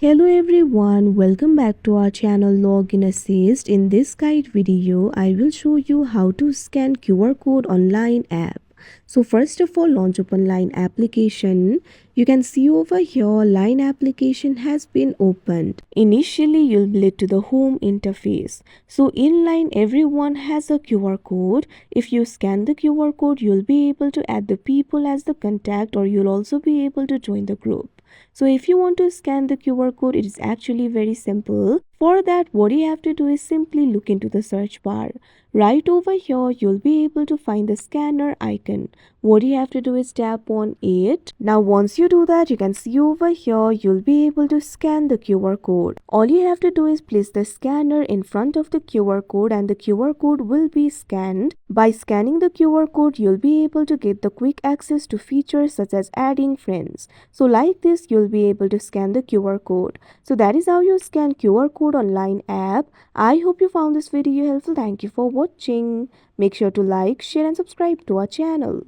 Hello everyone, welcome back to our channel Login Assist. In this guide video, I will show you how to scan QR code on Line app. So first of all, launch open Line application. You can see over here Line application has been opened. Initially, you'll be led to the home interface. So in Line, everyone has a QR code. If you scan the QR code, you'll be able to add the people as the contact, or you'll also be able to join the group. So if you want to scan the QR code, it is actually very simple. For that, what you have to do is simply look into the search bar. Right over here, you'll be able to find the scanner icon. What you have to do is tap on it. Now once you do that, you can see over here, you'll be able to scan the QR code. All you have to do is place the scanner in front of the QR code and the QR code will be scanned. By scanning the QR code, you'll be able to get the quick access to features such as adding friends. So like this, you'll be able to scan the QR code. So that is how you scan QR code on Line app. I hope you found this video helpful. Thank you for watching. Make sure to like, share and subscribe to our channel.